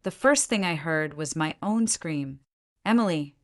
The first thing I heard was my own scream. Emily.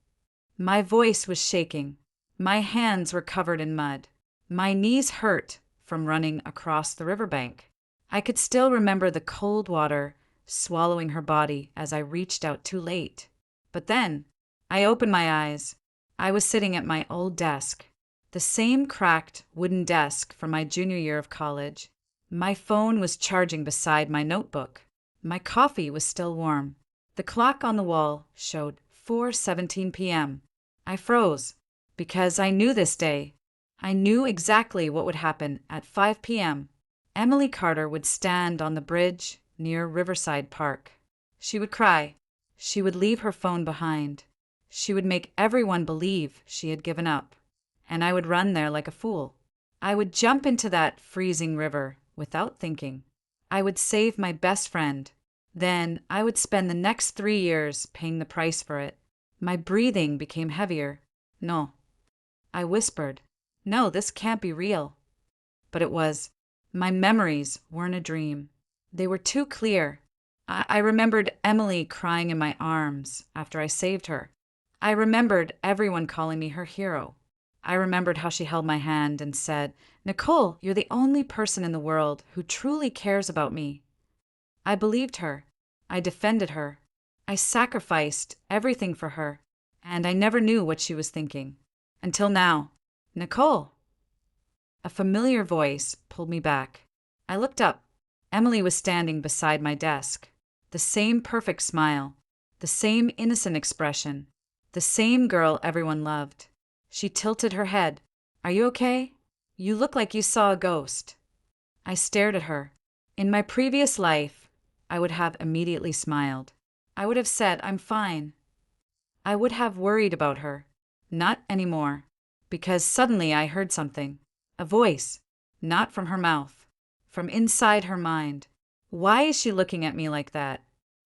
My voice was shaking. My hands were covered in mud. My knees hurt from running across the riverbank. I could still remember the cold water swallowing her body as I reached out too late. But then, I opened my eyes. I was sitting at my old desk, the same cracked wooden desk from my junior year of college. My phone was charging beside my notebook. My coffee was still warm. The clock on the wall showed 4:17 p.m. I froze, because I knew this day. I knew exactly what would happen at 5 p.m. Emily Carter would stand on the bridge near Riverside Park. She would cry. She would leave her phone behind. She would make everyone believe she had given up. And I would run there like a fool. I would jump into that freezing river without thinking. I would save my best friend. Then I would spend the next 3 years paying the price for it. My breathing became heavier. No. I whispered, no, this can't be real. But it was. My memories weren't a dream. They were too clear. I remembered Emily crying in my arms after I saved her. I remembered everyone calling me her hero. I remembered how she held my hand and said, Nicole, you're the only person in the world who truly cares about me. I believed her. I defended her. I sacrificed everything for her. And I never knew what she was thinking. Until now. Nicole. A familiar voice pulled me back. I looked up. Emily was standing beside my desk. The same perfect smile. The same innocent expression. The same girl everyone loved. She tilted her head. Are you okay? You look like you saw a ghost. I stared at her. In my previous life, I would have immediately smiled. I would have said, I'm fine. I would have worried about her. Not anymore. Because suddenly I heard something. A voice. Not from her mouth. From inside her mind. Why is she looking at me like that?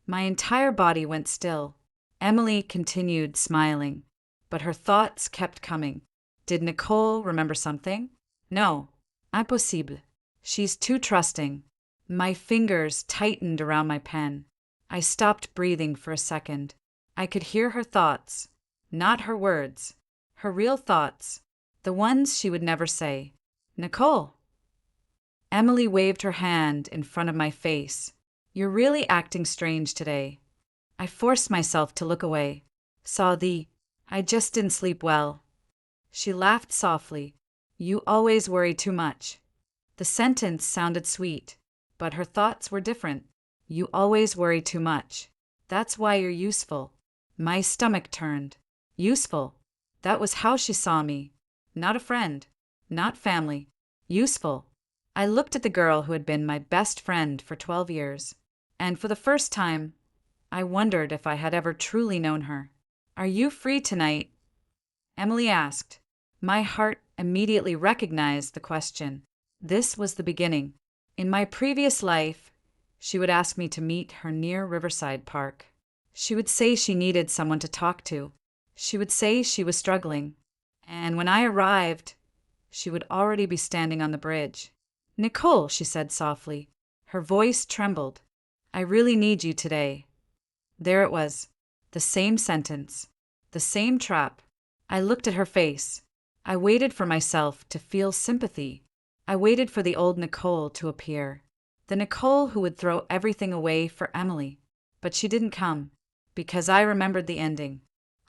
My entire body went still. Emily continued smiling, but her thoughts kept coming. Did Nicole remember something? No. Impossible. She's too trusting. My fingers tightened around my pen. I stopped breathing for a second. I could hear her thoughts. Not her words. Her real thoughts. The ones she would never say. Nicole. Emily waved her hand in front of my face. You're really acting strange today. I forced myself to look away. I just didn't sleep well. She laughed softly. You always worry too much. The sentence sounded sweet, but her thoughts were different. You always worry too much. That's why you're useful. My stomach turned. Useful. That was how she saw me. Not a friend. Not family. Useful. I looked at the girl who had been my best friend for 12 years, and for the first time, I wondered if I had ever truly known her. Are you free tonight? Emily asked. My heart immediately recognized the question. This was the beginning. In my previous life, she would ask me to meet her near Riverside Park. She would say she needed someone to talk to. She would say she was struggling. And when I arrived, she would already be standing on the bridge. Nicole, she said softly. Her voice trembled. I really need you today. There it was. The same sentence. The same trap. I looked at her face. I waited for myself to feel sympathy. I waited for the old Nicole to appear. The Nicole who would throw everything away for Emily. But she didn't come. Because I remembered the ending.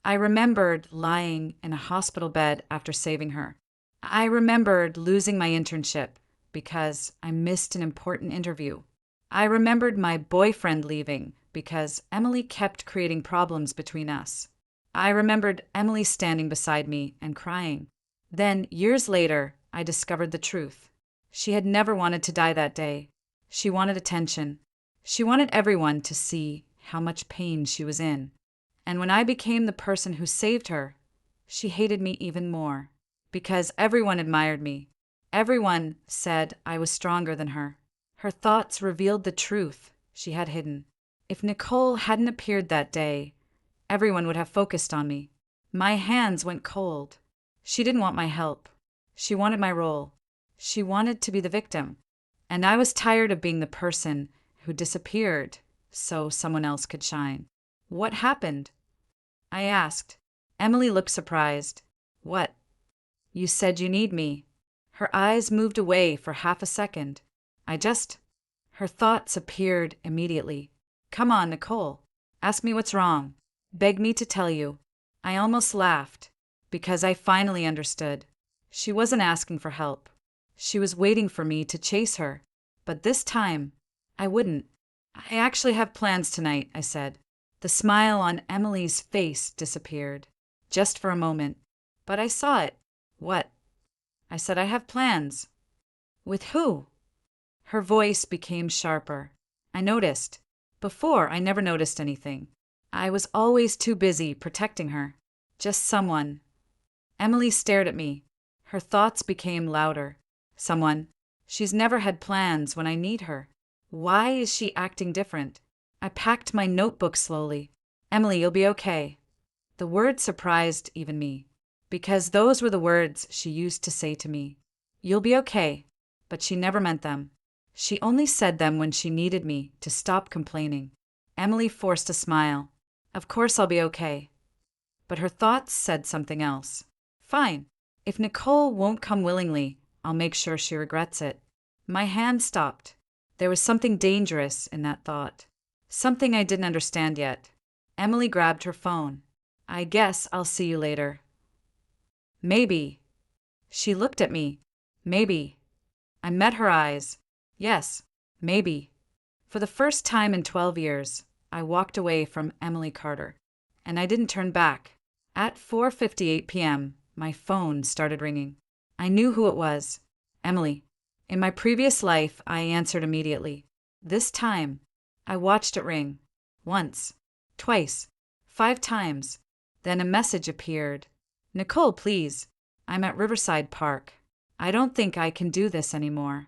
I remembered lying in a hospital bed after saving her. I remembered losing my internship because I missed an important interview. I remembered my boyfriend leaving because Emily kept creating problems between us. I remembered Emily standing beside me and crying. Then, years later, I discovered the truth. She had never wanted to die that day. She wanted attention. She wanted everyone to see how much pain she was in. And when I became the person who saved her, she hated me even more. Because everyone admired me. Everyone said I was stronger than her. Her thoughts revealed the truth she had hidden. If Nicole hadn't appeared that day, everyone would have focused on me. My hands went cold. She didn't want my help. She wanted my role. She wanted to be the victim. And I was tired of being the person who disappeared so someone else could shine. What happened? I asked. Emily looked surprised. What? You said you need me. Her eyes moved away for half a second. Her thoughts appeared immediately. Come on, Nicole. Ask me what's wrong. Beg me to tell you. I almost laughed, because I finally understood. She wasn't asking for help. She was waiting for me to chase her. But this time, I wouldn't. I actually have plans tonight, I said. The smile on Emily's face disappeared, just for a moment. But I saw it. What? I said, I have plans. With who? Her voice became sharper. I noticed. Before, I never noticed anything. I was always too busy protecting her. Just someone. Emily stared at me. Her thoughts became louder. Someone. She's never had plans when I need her. Why is she acting different? I packed my notebook slowly. Emily, you'll be okay. The word surprised even me, because those were the words she used to say to me. You'll be okay. But she never meant them. She only said them when she needed me to stop complaining. Emily forced a smile. Of course I'll be okay. But her thoughts said something else. Fine. If Nicole won't come willingly, I'll make sure she regrets it. My hand stopped. There was something dangerous in that thought. Something I didn't understand yet. Emily grabbed her phone. I guess I'll see you later. Maybe. She looked at me. Maybe. I met her eyes. Yes, maybe. For the first time in 12 years, I walked away from Emily Carter. And I didn't turn back. At 4:58 p.m., my phone started ringing. I knew who it was. Emily. In my previous life, I answered immediately. This time, I watched it ring. Once. Twice. 5 times. Then a message appeared. Nicole, please. I'm at Riverside Park. I don't think I can do this anymore.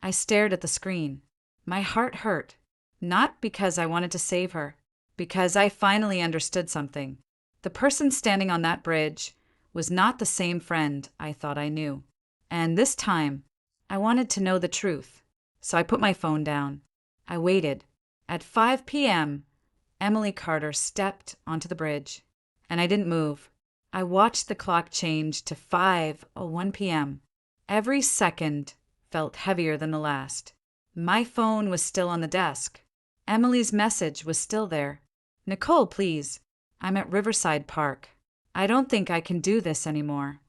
I stared at the screen. My heart hurt. Not because I wanted to save her. Because I finally understood something. The person standing on that bridge was not the same friend I thought I knew. And this time, I wanted to know the truth. So I put my phone down. I waited. At 5 p.m., Emily Carter stepped onto the bridge. And I didn't move. I watched the clock change to 5:01 p.m. Every second felt heavier than the last. My phone was still on the desk. Emily's message was still there. Nicole, please. I'm at Riverside Park. I don't think I can do this anymore.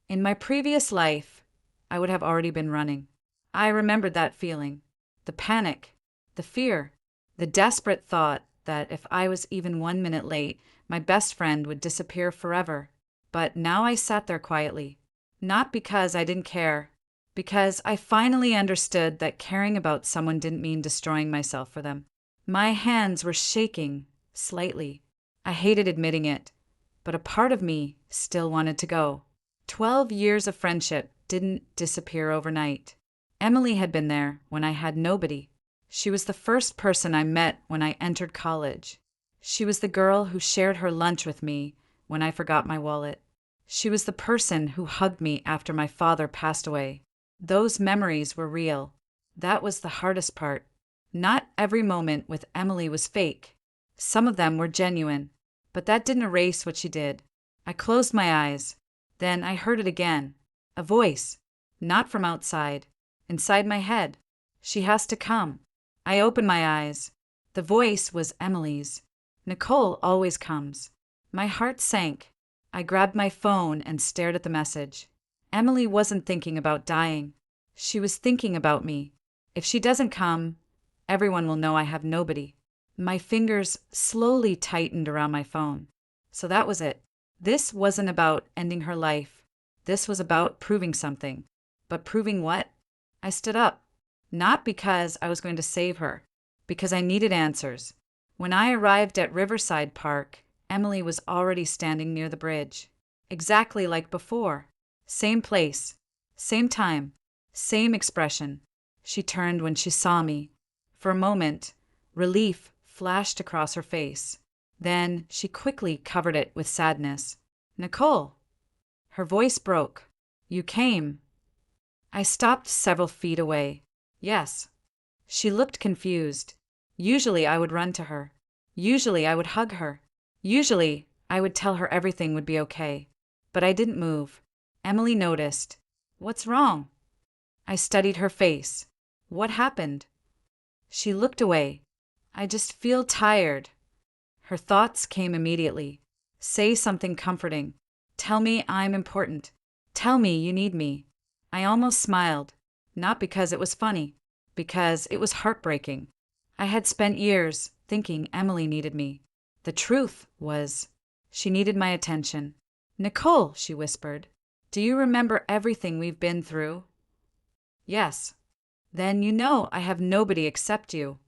In my previous life, I would have already been running. I remembered that feeling. The panic, the fear, the desperate thought that if I was even 1 minute late, my best friend would disappear forever. But now I sat there quietly. Not because I didn't care. Because I finally understood that caring about someone didn't mean destroying myself for them. My hands were shaking, slightly. I hated admitting it, but a part of me still wanted to go. 12 years of friendship didn't disappear overnight. Emily had been there when I had nobody. She was the first person I met when I entered college. She was the girl who shared her lunch with me when I forgot my wallet. She was the person who hugged me after my father passed away. Those memories were real. That was the hardest part. Not every moment with Emily was fake. Some of them were genuine, but that didn't erase what she did. I closed my eyes. Then I heard it again. A voice. Not from outside. Inside my head. She has to come. I opened my eyes. The voice was Emily's. Nicole always comes. My heart sank. I grabbed my phone and stared at the message. Emily wasn't thinking about dying. She was thinking about me. If she doesn't come, everyone will know I have nobody. My fingers slowly tightened around my phone. So that was it. This wasn't about ending her life. This was about proving something. But proving what? I stood up. Not because I was going to save her. Because I needed answers. When I arrived at Riverside Park, Emily was already standing near the bridge. Exactly like before. Same place. Same time. Same expression. She turned when she saw me. For a moment, relief flashed across her face. Then she quickly covered it with sadness. Nicole. Her voice broke. You came. I stopped several feet away. Yes. She looked confused. Usually I would run to her. Usually I would hug her. Usually I would tell her everything would be okay. But I didn't move. Emily noticed. What's wrong? I studied her face. What happened? She looked away. I just feel tired. Her thoughts came immediately. Say something comforting. Tell me I'm important. Tell me you need me. I almost smiled. Not because it was funny. Because it was heartbreaking. I had spent years thinking Emily needed me. The truth was, she needed my attention. Nicole, she whispered, do you remember everything we've been through? Yes. Then you know I have nobody except you.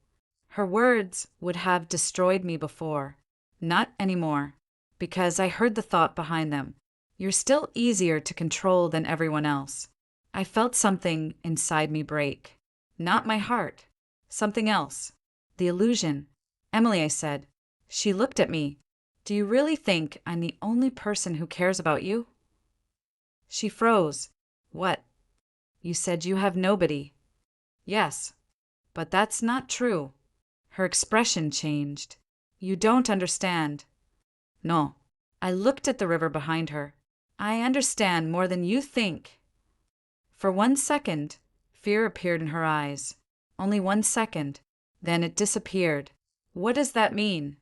Her words would have destroyed me before. Not anymore. Because I heard the thought behind them. You're still easier to control than everyone else. I felt something inside me break. Not my heart. Something else. The illusion. Emily, I said. She looked at me. Do you really think I'm the only person who cares about you? She froze. What? You said you have nobody. Yes. But that's not true. Her expression changed. You don't understand. No. I looked at the river behind her. I understand more than you think. For 1 second, fear appeared in her eyes. Only 1 second. Then it disappeared. What does that mean?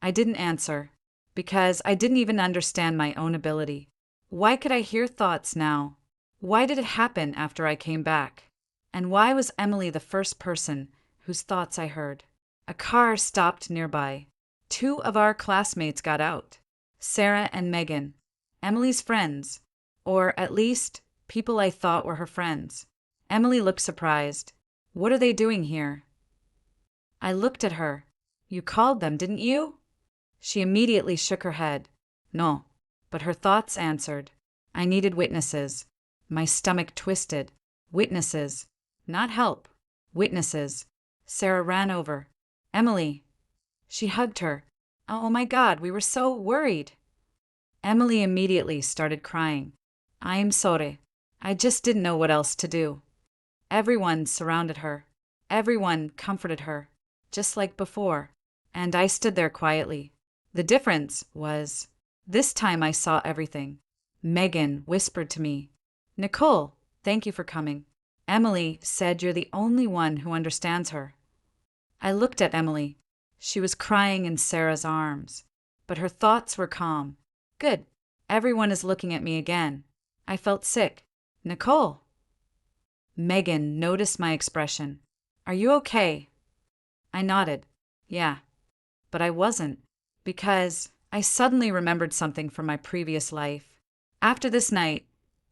I didn't answer. Because I didn't even understand my own ability. Why could I hear thoughts now? Why did it happen after I came back? And why was Emily the first person whose thoughts I heard? A car stopped nearby. 2 of our classmates got out. Sarah and Megan. Emily's friends. Or at least, people I thought were her friends. Emily looked surprised. What are they doing here? I looked at her. You called them, didn't you? She immediately shook her head. No. But her thoughts answered. I needed witnesses. My stomach twisted. Witnesses. Not help. Witnesses. Sarah ran over. Emily. She hugged her. Oh my God, we were so worried. Emily immediately started crying. I'm sorry. I just didn't know what else to do. Everyone surrounded her. Everyone comforted her. Just like before. And I stood there quietly. The difference was, this time I saw everything. Megan whispered to me, Nicole, thank you for coming. Emily said you're the only one who understands her. I looked at Emily. She was crying in Sarah's arms, but her thoughts were calm. Good. Everyone is looking at me again. I felt sick. Nicole. Megan noticed my expression. Are you okay? I nodded. Yeah. But I wasn't. Because I suddenly remembered something from my previous life. After this night,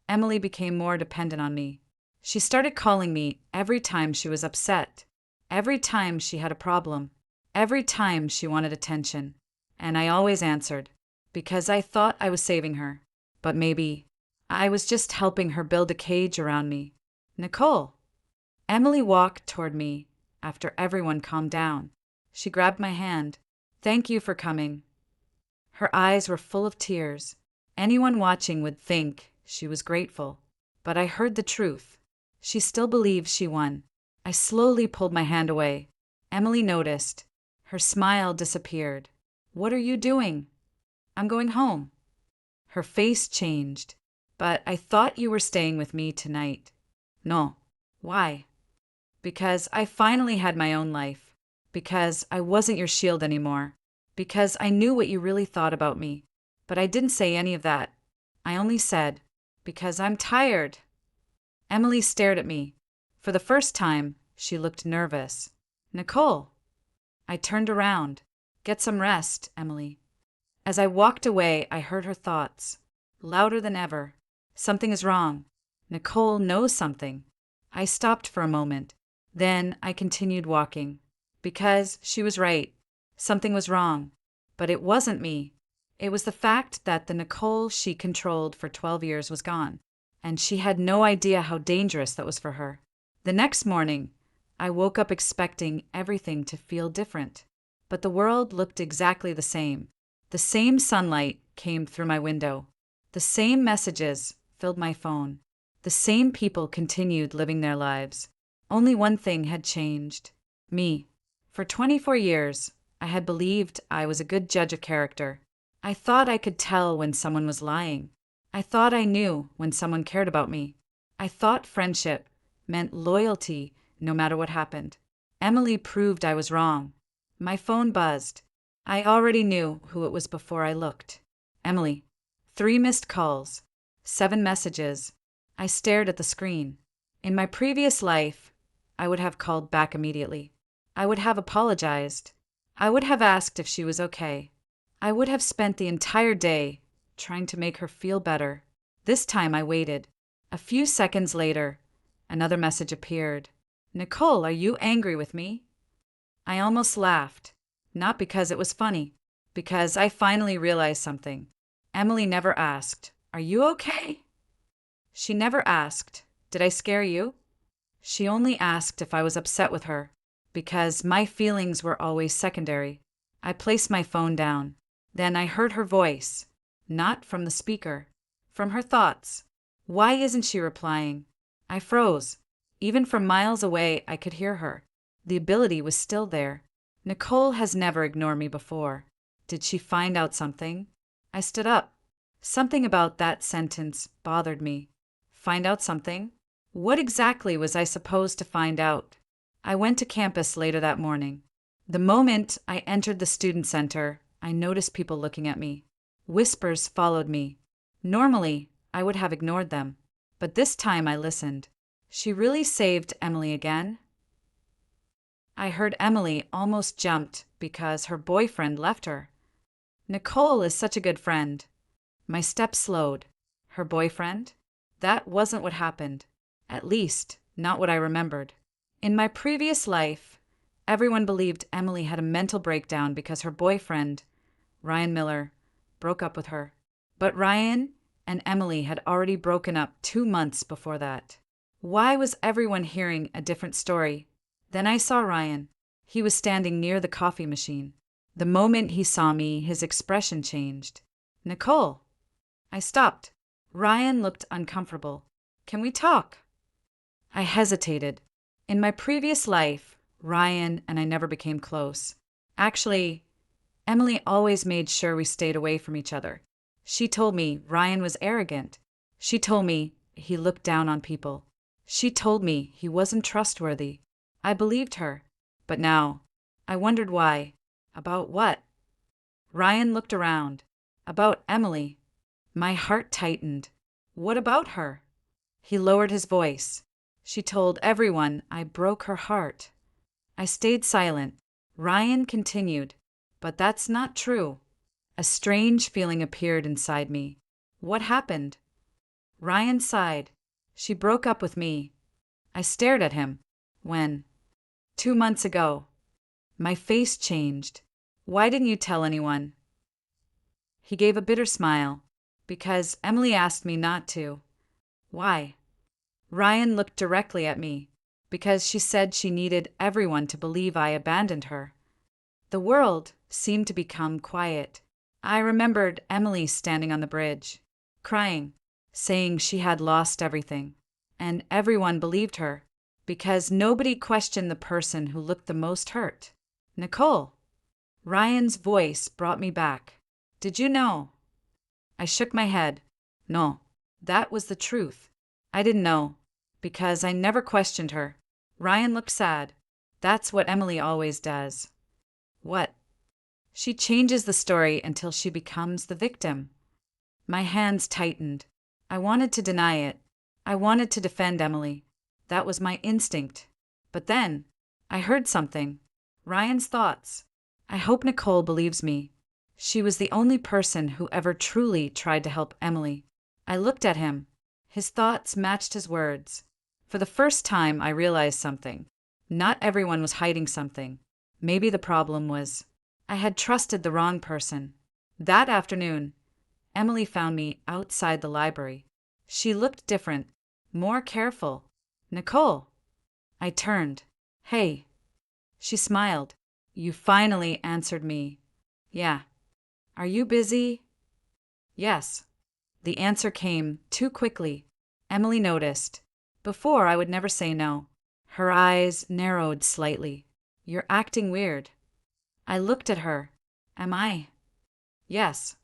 Emily became more dependent on me. She started calling me every time she was upset, every time she had a problem, every time she wanted attention. And I always answered, because I thought I was saving her. But maybe I was just helping her build a cage around me. Nicole. Emily walked toward me after everyone calmed down. She grabbed my hand. Thank you for coming. Her eyes were full of tears. Anyone watching would think she was grateful. But I heard the truth. She still believed she won. I slowly pulled my hand away. Emily noticed. Her smile disappeared. What are you doing? I'm going home. Her face changed. But I thought you were staying with me tonight. No. Why? Because I finally had my own life. Because I wasn't your shield anymore. Because I knew what you really thought about me. But I didn't say any of that. I only said, because I'm tired. Emily stared at me. For the first time, she looked nervous. Nicole. I turned around. Get some rest, Emily. As I walked away, I heard her thoughts. Louder than ever. Something is wrong. Nicole knows something. I stopped for a moment. Then I continued walking. Because she was right. Something was wrong. But it wasn't me. It was the fact that the Nicole she controlled for 12 years was gone. And she had no idea how dangerous that was for her. The next morning, I woke up expecting everything to feel different. But the world looked exactly the same. The same sunlight came through my window. The same messages filled my phone. The same people continued living their lives. Only one thing had changed. Me. For 24 years, I had believed I was a good judge of character. I thought I could tell when someone was lying. I thought I knew when someone cared about me. I thought friendship meant loyalty no matter what happened. Emily proved I was wrong. My phone buzzed. I already knew who it was before I looked. Emily. 3 missed calls. 7 messages. I stared at the screen. In my previous life, I would have called back immediately. I would have apologized. I would have asked if she was okay. I would have spent the entire day trying to make her feel better. This time I waited. A few seconds later, another message appeared. Nicole, are you angry with me? I almost laughed. Not because it was funny, because I finally realized something. Emily never asked, "Are you okay?" She never asked, "Did I scare you?" She only asked if I was upset with her, because my feelings were always secondary. I placed my phone down. Then I heard her voice, not from the speaker, from her thoughts. Why isn't she replying? I froze. Even from miles away, I could hear her. The ability was still there. Nicole has never ignored me before. Did she find out something? I stood up. Something about that sentence bothered me. Find out something? What exactly was I supposed to find out? I went to campus later that morning. The moment I entered the student center, I noticed people looking at me. Whispers followed me. Normally, I would have ignored them, but this time I listened. She really saved Emily again? I heard Emily almost jumped because her boyfriend left her. Nicole is such a good friend. My steps slowed. Her boyfriend? That wasn't what happened. At least, not what I remembered. In my previous life, everyone believed Emily had a mental breakdown because her boyfriend, Ryan Miller, broke up with her. But Ryan and Emily had already broken up 2 months before that. Why was everyone hearing a different story? Then I saw Ryan. He was standing near the coffee machine. The moment he saw me, his expression changed. Nicole. I stopped. Ryan looked uncomfortable. Can we talk? I hesitated. In my previous life, Ryan and I never became close. Actually, Emily always made sure we stayed away from each other. She told me Ryan was arrogant. She told me he looked down on people. She told me he wasn't trustworthy. I believed her. But now, I wondered why. About what? Ryan looked around. About Emily. My heart tightened. What about her? He lowered his voice. She told everyone I broke her heart. I stayed silent. Ryan continued. But that's not true. A strange feeling appeared inside me. What happened? Ryan sighed. She broke up with me. I stared at him. When? 2 months ago. My face changed. Why didn't you tell anyone? He gave a bitter smile. Because Emily asked me not to. Why? Ryan looked directly at me. Because she said she needed everyone to believe I abandoned her. The world seemed to become quiet. I remembered Emily standing on the bridge, crying, saying she had lost everything. And everyone believed her, because nobody questioned the person who looked the most hurt. Nicole. Ryan's voice brought me back. Did you know? I shook my head. No, that was the truth. I didn't know, because I never questioned her. Ryan looked sad. That's what Emily always does. What? She changes the story until she becomes the victim. My hands tightened. I wanted to deny it. I wanted to defend Emily. That was my instinct. But then, I heard something. Ryan's thoughts. I hope Nicole believes me. She was the only person who ever truly tried to help Emily. I looked at him. His thoughts matched his words. For the first time, I realized something. Not everyone was hiding something. Maybe the problem was I had trusted the wrong person. That afternoon, Emily found me outside the library. She looked different, more careful. Nicole. I turned. Hey. She smiled. You finally answered me. Yeah. Are you busy? Yes. The answer came too quickly. Emily noticed. Before, I would never say no. Her eyes narrowed slightly. You're acting weird. I looked at her. Am I? Yes.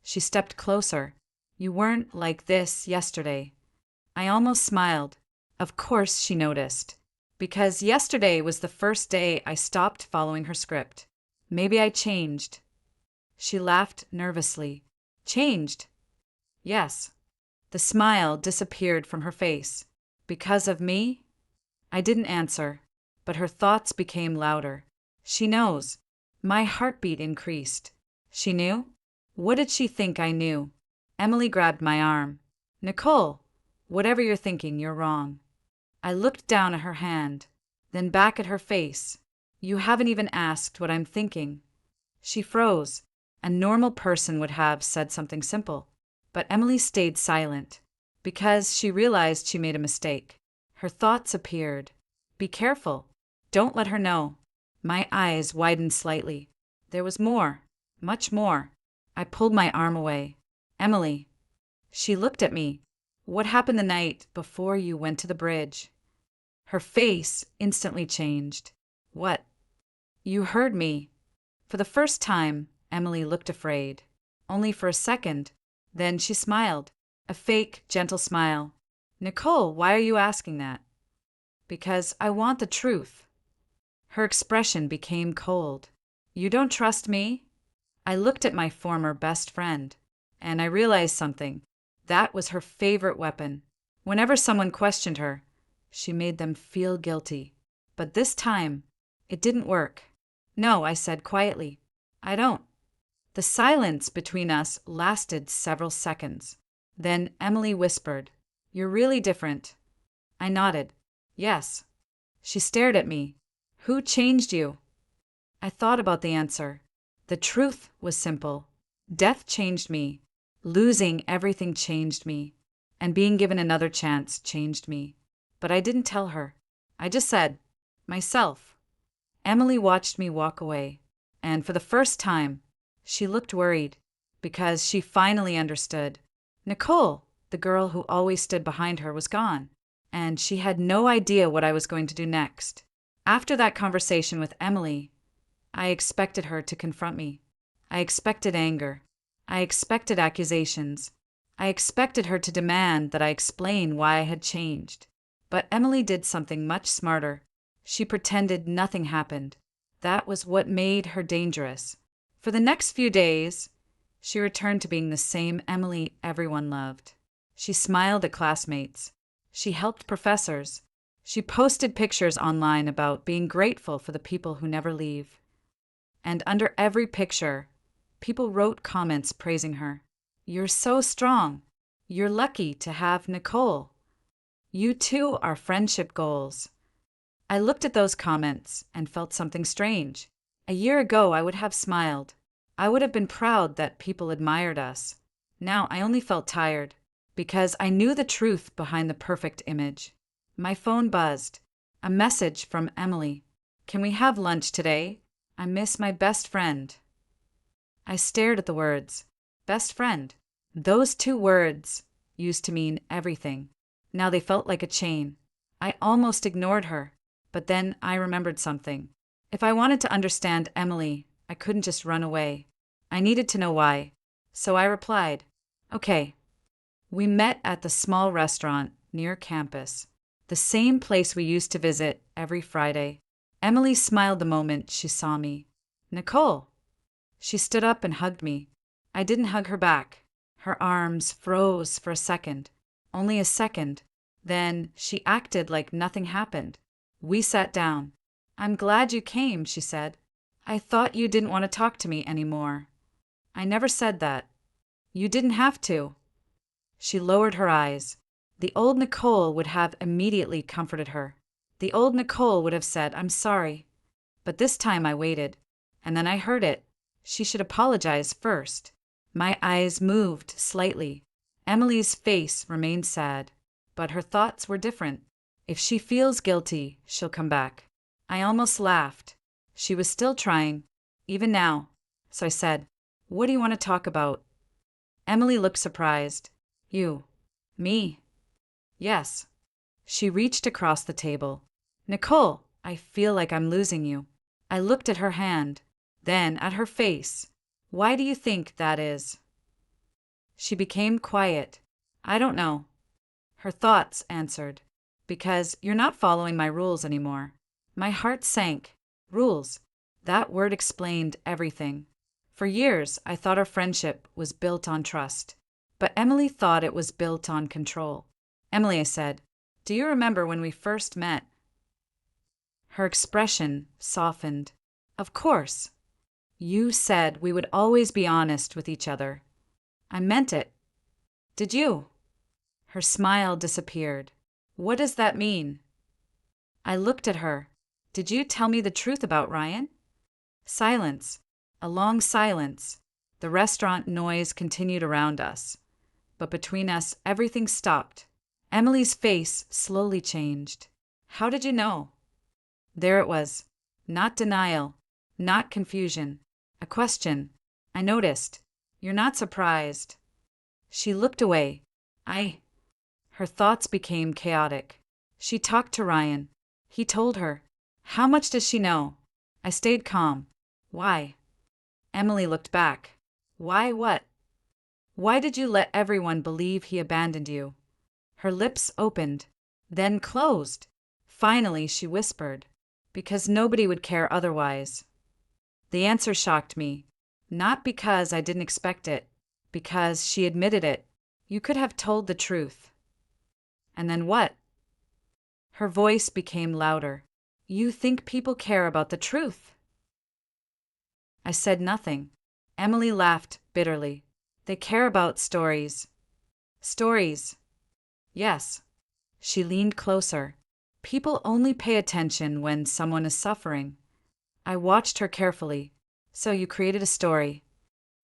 She stepped closer. You weren't like this yesterday. I almost smiled. Of course she noticed. Because yesterday was the first day I stopped following her script. Maybe I changed. She laughed nervously. Changed? Yes. The smile disappeared from her face. Because of me? I didn't answer, but her thoughts became louder. She knows. My heartbeat increased. She knew? What did she think I knew? Emily grabbed my arm. Nicole, whatever you're thinking, you're wrong. I looked down at her hand, then back at her face. You haven't even asked what I'm thinking. She froze. A normal person would have said something simple. But Emily stayed silent, because she realized she made a mistake. Her thoughts appeared. Be careful. Don't let her know. My eyes widened slightly. There was more. Much more. I pulled my arm away. Emily. She looked at me. What happened the night before you went to the bridge? Her face instantly changed. What? You heard me. For the first time, Emily looked afraid. Only for a second. Then she smiled. A fake, gentle smile. Nicole, why are you asking that? Because I want the truth. Her expression became cold. You don't trust me? I looked at my former best friend, and I realized something. That was her favorite weapon. Whenever someone questioned her, she made them feel guilty. But this time, it didn't work. No, I said quietly. I don't. The silence between us lasted several seconds. Then Emily whispered, You're really different. I nodded. Yes. She stared at me. Who changed you? I thought about the answer. The truth was simple. Death changed me. Losing everything changed me. And being given another chance changed me. But I didn't tell her. I just said, myself. Emily watched me walk away. And for the first time, she looked worried, because she finally understood. Nicole, the girl who always stood behind her, was gone, and she had no idea what I was going to do next. After that conversation with Emily, I expected her to confront me. I expected anger. I expected accusations. I expected her to demand that I explain why I had changed. But Emily did something much smarter. She pretended nothing happened. That was what made her dangerous. For the next few days, she returned to being the same Emily everyone loved. She smiled at classmates. She helped professors. She posted pictures online about being grateful for the people who never leave. And under every picture, people wrote comments praising her. You're so strong. You're lucky to have Nicole. You too are friendship goals. I looked at those comments and felt something strange. A year ago, I would have smiled. I would have been proud that people admired us. Now I only felt tired, because I knew the truth behind the perfect image. My phone buzzed. A message from Emily. Can we have lunch today? I miss my best friend. I stared at the words. Best friend. Those two words used to mean everything. Now they felt like a chain. I almost ignored her, but then I remembered something. If I wanted to understand Emily, I couldn't just run away. I needed to know why. So I replied, Okay. We met at the small restaurant near campus, the same place we used to visit every Friday. Emily smiled the moment she saw me. Nicole. She stood up and hugged me. I didn't hug her back. Her arms froze for a second. Only a second. Then she acted like nothing happened. We sat down. I'm glad you came, she said. I thought you didn't want to talk to me anymore. I never said that. You didn't have to. She lowered her eyes. The old Nicole would have immediately comforted her. The old Nicole would have said, I'm sorry. But this time I waited. And then I heard it. She should apologize first. My eyes moved slightly. Emily's face remained sad, but her thoughts were different. If she feels guilty, she'll come back. I almost laughed. She was still trying, even now. So I said, What do you want to talk about? Emily looked surprised. You. Me. Yes. She reached across the table. Nicole, I feel like I'm losing you. I looked at her hand, then at her face. Why do you think that is? She became quiet. I don't know. Her thoughts answered. Because you're not following my rules anymore. My heart sank. Rules. That word explained everything. For years, I thought our friendship was built on trust. But Emily thought it was built on control. Emily, I said, do you remember when we first met? Her expression softened. Of course. You said we would always be honest with each other. I meant it. Did you? Her smile disappeared. What does that mean? I looked at her. Did you tell me the truth about Ryan? Silence. A long silence. The restaurant noise continued around us. But between us, everything stopped. Emily's face slowly changed. How did you know? There it was. Not denial. Not confusion. A question. I noticed. You're not surprised. She looked away. Her thoughts became chaotic. She talked to Ryan. He told her. How much does she know? I stayed calm. Why? Emily looked back. Why what? Why did you let everyone believe he abandoned you? Her lips opened, then closed. Finally, she whispered. Because nobody would care otherwise. The answer shocked me. Not because I didn't expect it. Because she admitted it. You could have told the truth. And then what? Her voice became louder. You think people care about the truth? I said nothing. Emily laughed bitterly. They care about stories. Stories. Yes. She leaned closer. People only pay attention when someone is suffering. I watched her carefully. So you created a story.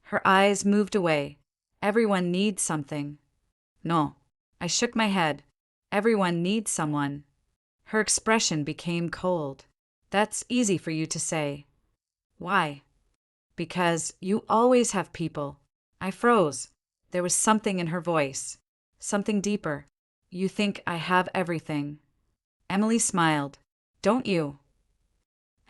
Her eyes moved away. Everyone needs something. No. I shook my head. Everyone needs someone. Her expression became cold. That's easy for you to say. Why? Because you always have people. I froze. There was something in her voice. Something deeper. You think I have everything. Emily smiled. Don't you?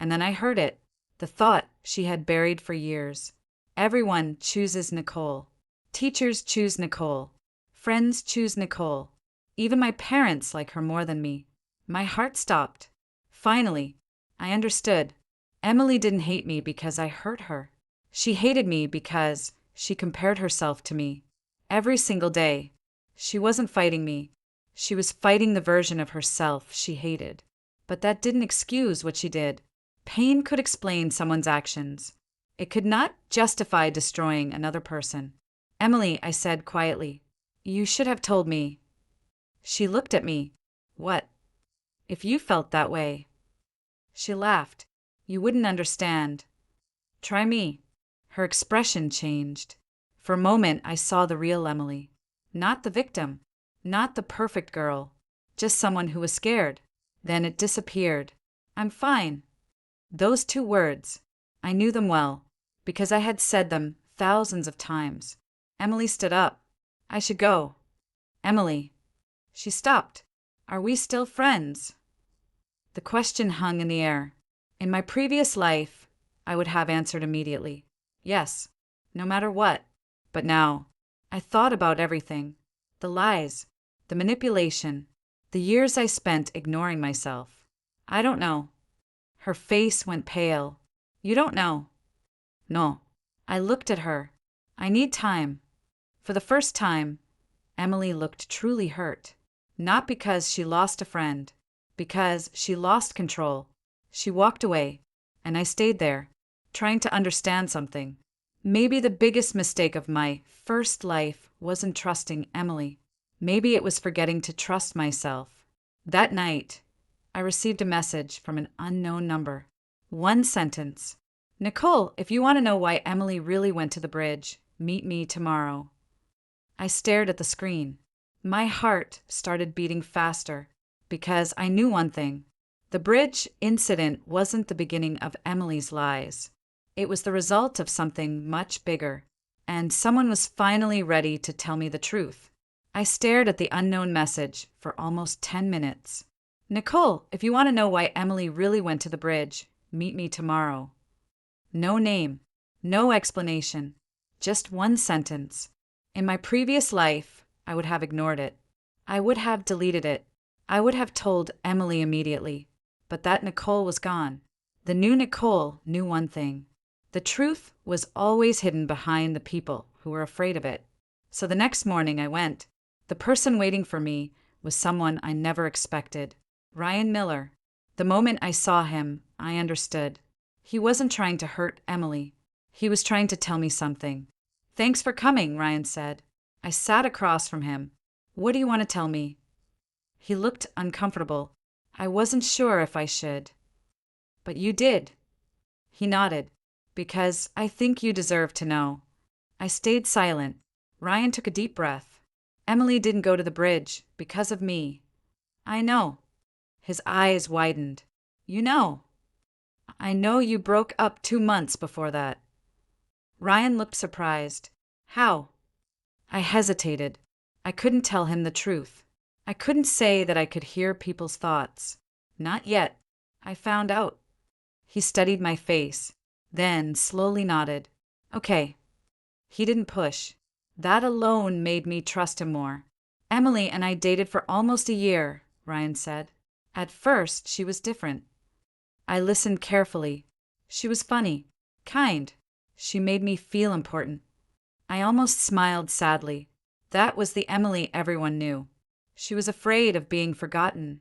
And then I heard it. The thought she had buried for years. Everyone chooses Nicole. Teachers choose Nicole. Friends choose Nicole. Even my parents like her more than me. My heart stopped. Finally, I understood. Emily didn't hate me because I hurt her. She hated me because she compared herself to me. Every single day. She wasn't fighting me. She was fighting the version of herself she hated. But that didn't excuse what she did. Pain could explain someone's actions. It could not justify destroying another person. Emily, I said quietly, you should have told me. She looked at me. What? If you felt that way. She laughed. You wouldn't understand. Try me. Her expression changed. For a moment, I saw the real Emily. Not the victim. Not the perfect girl. Just someone who was scared. Then it disappeared. I'm fine. Those two words. I knew them well, because I had said them thousands of times. Emily stood up. I should go. Emily. She stopped. Are we still friends? The question hung in the air. In my previous life, I would have answered immediately. Yes, no matter what. But now, I thought about everything. The lies, the manipulation, the years I spent ignoring myself. I don't know. Her face went pale. You don't know. No. I looked at her. I need time. For the first time, Emily looked truly hurt. Not because she lost a friend, because she lost control. She walked away, and I stayed there, trying to understand something. Maybe the biggest mistake of my first life wasn't trusting Emily. Maybe it was forgetting to trust myself. That night, I received a message from an unknown number. One sentence. Nicole, if you want to know why Emily really went to the bridge, meet me tomorrow. I stared at the screen. My heart started beating faster because I knew one thing. The bridge incident wasn't the beginning of Emily's lies. It was the result of something much bigger, and someone was finally ready to tell me the truth. I stared at the unknown message for almost 10 minutes. Nicole, if you want to know why Emily really went to the bridge, meet me tomorrow. No name, no explanation, just one sentence. In my previous life, I would have ignored it. I would have deleted it. I would have told Emily immediately. But that Nicole was gone. The new Nicole knew one thing. The truth was always hidden behind the people who were afraid of it. So the next morning I went. The person waiting for me was someone I never expected. Ryan Miller. The moment I saw him, I understood. He wasn't trying to hurt Emily. He was trying to tell me something. "Thanks for coming," Ryan said. I sat across from him. "What do you want to tell me?" He looked uncomfortable. I wasn't sure if I should. "But you did." He nodded. "Because I think you deserve to know." I stayed silent. Ryan took a deep breath. "Emily didn't go to the bridge because of me." "I know." His eyes widened. "You know." "I know you broke up 2 months before that." Ryan looked surprised. "How?" I hesitated. I couldn't tell him the truth. I couldn't say that I could hear people's thoughts. Not yet. I found out. He studied my face, then slowly nodded. "Okay." He didn't push. That alone made me trust him more. "Emily and I dated for almost a year," Ryan said. "At first, she was different." I listened carefully. She was funny, kind. She made me feel important. I almost smiled sadly. That was the Emily everyone knew. She was afraid of being forgotten.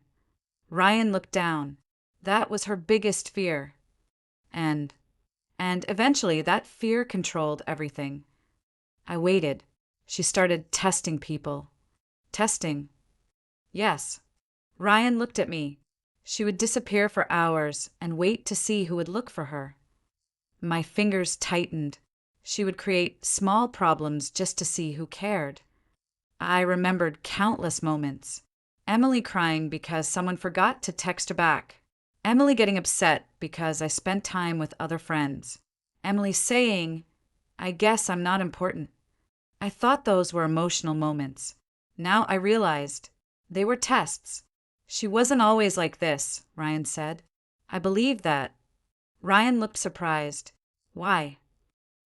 Ryan looked down. That was her biggest fear. And eventually that fear controlled everything. I waited. She started testing people. Testing. Yes. Ryan looked at me. She would disappear for hours and wait to see who would look for her. My fingers tightened. She would create small problems just to see who cared. I remembered countless moments. Emily crying because someone forgot to text her back. Emily getting upset because I spent time with other friends. Emily saying, "I guess I'm not important." I thought those were emotional moments. Now I realized they were tests. "She wasn't always like this," Ryan said. I believed that. Ryan looked surprised. "Why?"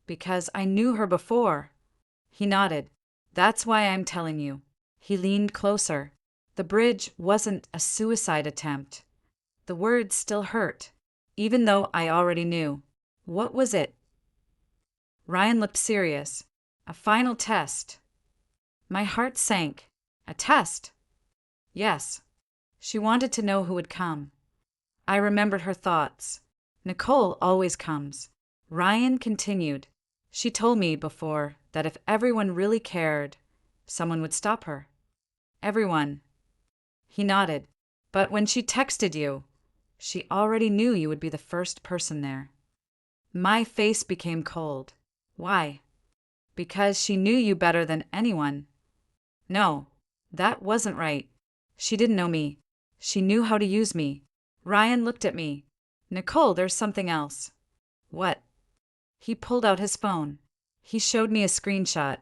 "Because I knew her before." He nodded. "That's why I'm telling you." He leaned closer. The bridge wasn't a suicide attempt. The words still hurt, even though I already knew. What was it? Ryan looked serious. "A final test." My heart sank. "A test?" "Yes." She wanted to know who would come. I remembered her thoughts. "Nicole always comes." Ryan continued. "She told me before that if everyone really cared, someone would stop her." "Everyone." He nodded. "But when she texted you, she already knew you would be the first person there." My face became cold. "Why?" "Because she knew you better than anyone." "No, that wasn't right. She didn't know me. She knew how to use me." Ryan looked at me. "Nicole, there's something else." "What?" He pulled out his phone. He showed me a screenshot.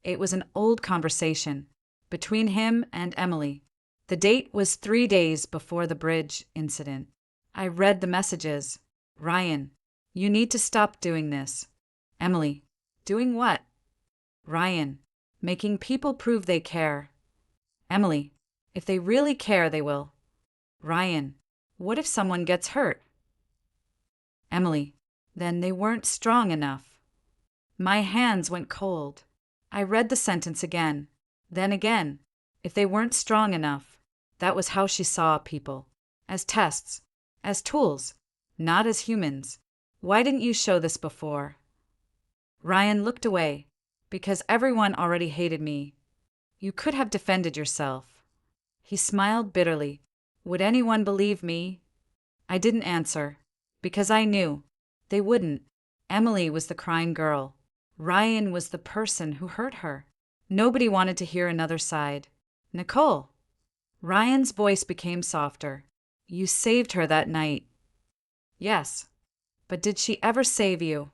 It was an old conversation between him and Emily. The date was 3 days before the bridge incident. I read the messages. "Ryan, you need to stop doing this." "Emily, doing what?" "Ryan, making people prove they care." "Emily, if they really care, they will." "Ryan, what if someone gets hurt?" "Emily, then they weren't strong enough." My hands went cold. I read the sentence again, then again. If they weren't strong enough, that was how she saw people. As tests, as tools, not as humans. "Why didn't you show this before?" Ryan looked away. "Because everyone already hated me." "You could have defended yourself." He smiled bitterly. "Would anyone believe me?" I didn't answer. Because I knew. They wouldn't. Emily was the crying girl. Ryan was the person who hurt her. Nobody wanted to hear another side. "Nicole." Ryan's voice became softer. "You saved her that night." "Yes. But did she ever save you?"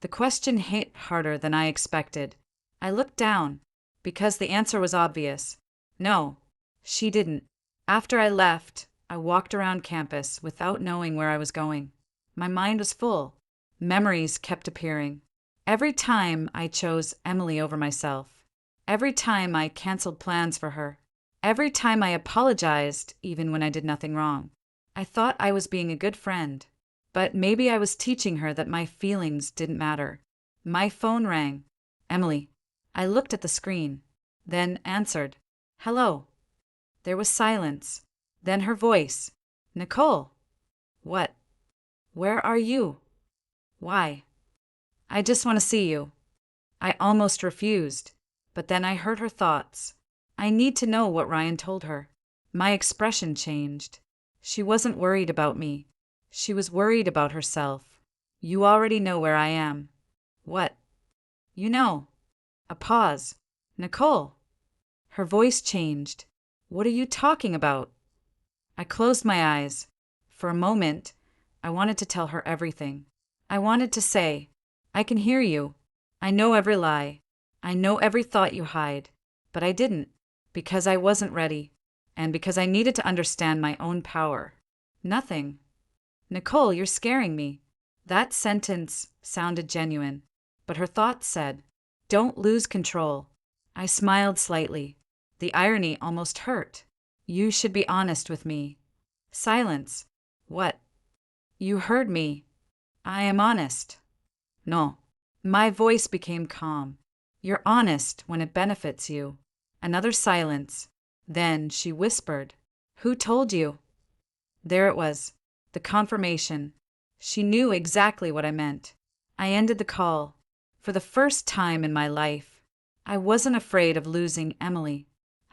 The question hit harder than I expected. I looked down, because the answer was obvious. No, she didn't. After I left, I walked around campus without knowing where I was going. My mind was full. Memories kept appearing. Every time I chose Emily over myself. Every time I canceled plans for her. Every time I apologized, even when I did nothing wrong. I thought I was being a good friend. But maybe I was teaching her that my feelings didn't matter. My phone rang. Emily. I looked at the screen, then answered. Hello. There was silence. Then her voice. Nicole. What? Where are you? Why? I just want to see you. I almost refused, but then I heard her thoughts. I need to know what Ryan told her. My expression changed. She wasn't worried about me. She was worried about herself. You already know where I am. What? You know. A pause. Nicole. Her voice changed. What are you talking about? I closed my eyes. For a moment, I wanted to tell her everything. I wanted to say, I can hear you. I know every lie. I know every thought you hide. But I didn't, because I wasn't ready, and because I needed to understand my own power. Nothing. Nicole, you're scaring me. That sentence sounded genuine, but her thoughts said, don't lose control. I smiled slightly. The irony almost hurt. You should be honest with me. Silence. What? You heard me. I am honest. No. My voice became calm. You're honest when it benefits you. Another silence. Then she whispered, who told you? There it was. The confirmation. She knew exactly what I meant. I ended the call. For the first time in my life, I wasn't afraid of losing Emily.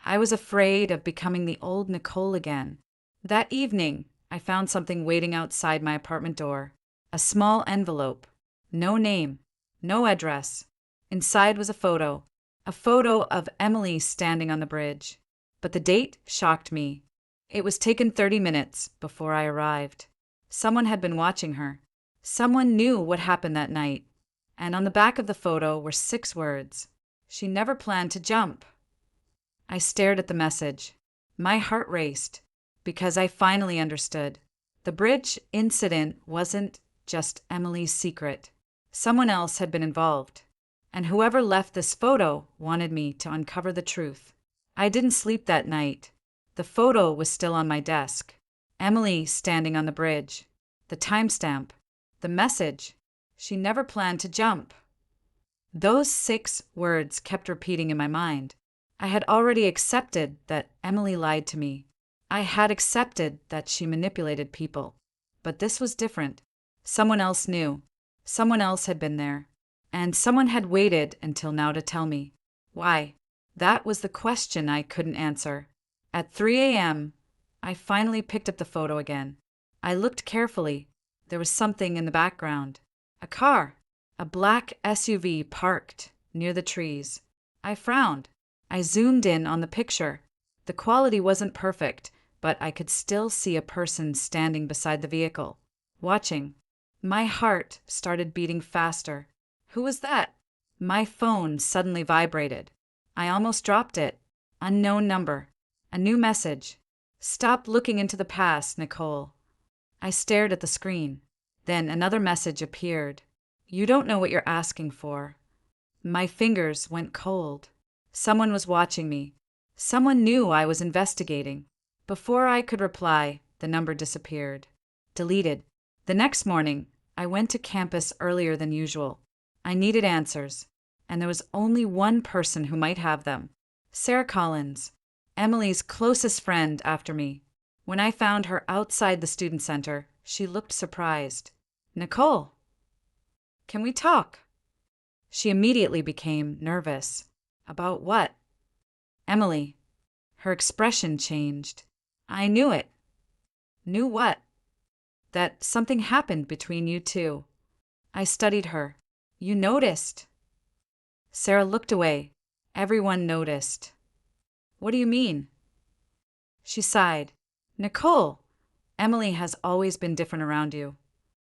I was afraid of becoming the old Nicole again. That evening, I found something waiting outside my apartment door. A small envelope. No name. No address. Inside was a photo of Emily standing on the bridge. But the date shocked me. It was taken 30 minutes before I arrived. Someone had been watching her. Someone knew what happened that night. And on the back of the photo were 6 words. She never planned to jump. I stared at the message. My heart raced, because I finally understood. The bridge incident wasn't just Emily's secret. Someone else had been involved. And whoever left this photo wanted me to uncover the truth. I didn't sleep that night. The photo was still on my desk. Emily standing on the bridge. The timestamp. The message. She never planned to jump. Those 6 words kept repeating in my mind. I had already accepted that Emily lied to me. I had accepted that she manipulated people. But this was different. Someone else knew. Someone else had been there. And someone had waited until now to tell me. Why? That was the question I couldn't answer. At 3 a.m., I finally picked up the photo again. I looked carefully. There was something in the background. A car. A black SUV parked near the trees. I frowned. I zoomed in on the picture. The quality wasn't perfect, but I could still see a person standing beside the vehicle, watching. My heart started beating faster. Who was that? My phone suddenly vibrated. I almost dropped it. Unknown number. A new message. Stop looking into the past, Nicole. I stared at the screen. Then another message appeared. You don't know what you're asking for. My fingers went cold. Someone was watching me. Someone knew I was investigating. Before I could reply, the number disappeared. Deleted. The next morning, I went to campus earlier than usual. I needed answers, and there was only one person who might have them. Sarah Collins, Emily's closest friend after me. When I found her outside the student center, she looked surprised. Nicole, can we talk? She immediately became nervous. About what? Emily. Her expression changed. I knew it. Knew what? That something happened between you two. I studied her. You noticed. Sarah looked away. Everyone noticed. What do you mean? She sighed. Nicole, Emily has always been different around you.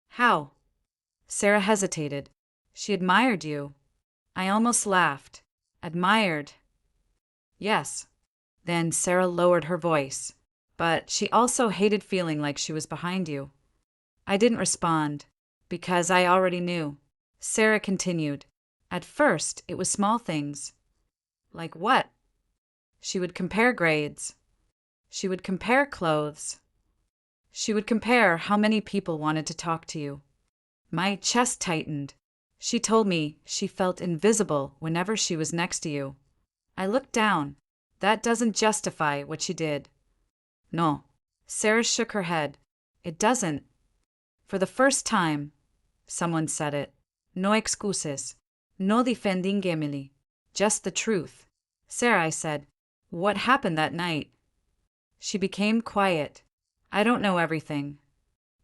How? Sarah hesitated. She admired you. I almost laughed. Admired. Yes. Then Sarah lowered her voice. But she also hated feeling like she was behind you. I didn't respond, because I already knew. Sarah continued. At first, it was small things. Like what? She would compare grades. She would compare clothes. She would compare how many people wanted to talk to you. My chest tightened. She told me she felt invisible whenever she was next to you. I looked down. That doesn't justify what she did. No. Sarah shook her head. It doesn't. For the first time, someone said it. No excuses. No defending Emily. Just the truth. Sarah, I said, what happened that night? She became quiet. I don't know everything.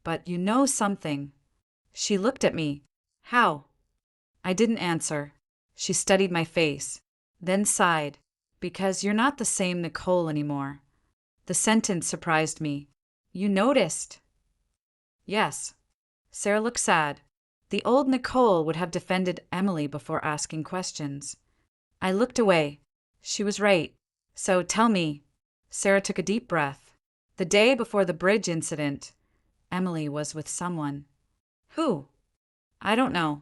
But you know something. She looked at me. How? I didn't answer. She studied my face, then sighed. Because you're not the same Nicole anymore. The sentence surprised me. You noticed? Yes. Sarah looked sad. The old Nicole would have defended Emily before asking questions. I looked away. She was right. So tell me. Sarah took a deep breath. The day before the bridge incident, Emily was with someone. Who? I don't know.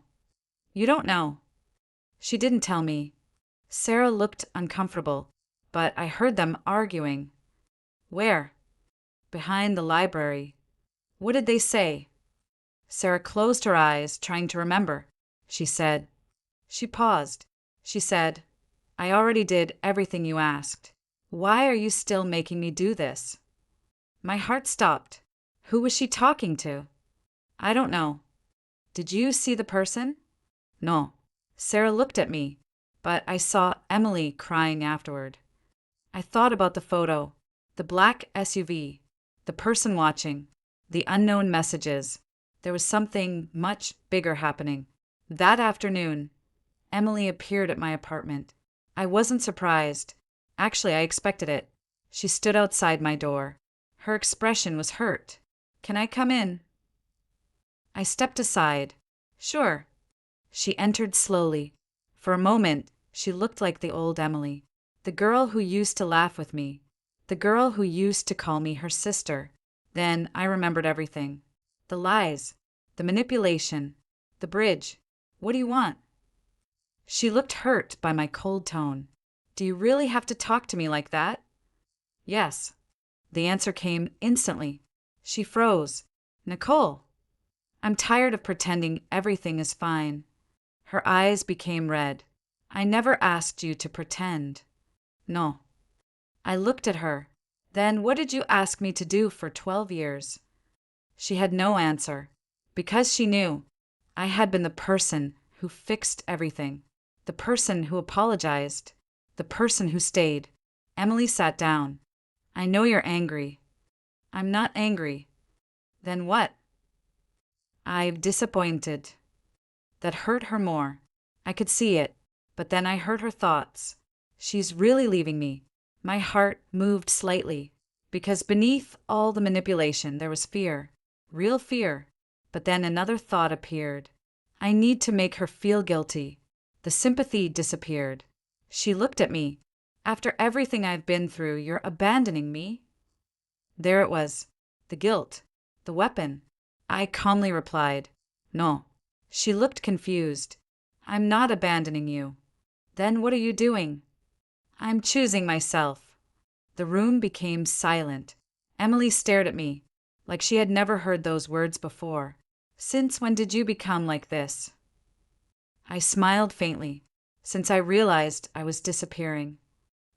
You don't know. She didn't tell me. Sarah looked uncomfortable, but I heard them arguing. Where? Behind the library. What did they say? Sarah closed her eyes, trying to remember. She said. She paused. She said, I already did everything you asked. Why are you still making me do this? My heart stopped. Who was she talking to? I don't know. Did you see the person? No. Sarah looked at me, but I saw Emily crying afterward. I thought about the photo, the black SUV, the person watching, the unknown messages. There was something much bigger happening. That afternoon, Emily appeared at my apartment. I wasn't surprised. Actually, I expected it. She stood outside my door. Her expression was hurt. Can I come in? I stepped aside. Sure. She entered slowly. For a moment, she looked like the old Emily, the girl who used to laugh with me, the girl who used to call me her sister. Then I remembered everything. The lies, the manipulation, the bridge. What do you want? She looked hurt by my cold tone. Do you really have to talk to me like that? Yes. The answer came instantly. She froze. Nicole. I'm tired of pretending everything is fine. Her eyes became red. I never asked you to pretend. No. I looked at her. Then what did you ask me to do for 12 years? She had no answer. Because she knew I had been the person who fixed everything, the person who apologized, the person who stayed. Emily sat down. I know you're angry. I'm not angry. Then what? I'm disappointed. That hurt her more. I could see it, but then I heard her thoughts. She's really leaving me. My heart moved slightly, because beneath all the manipulation there was fear, real fear. But then another thought appeared. I need to make her feel guilty. The sympathy disappeared. She looked at me. After everything I've been through, you're abandoning me? There it was. The guilt. The weapon. I calmly replied, No. She looked confused. I'm not abandoning you. Then what are you doing? I'm choosing myself. The room became silent. Emily stared at me, like she had never heard those words before. Since when did you become like this? I smiled faintly, since I realized I was disappearing.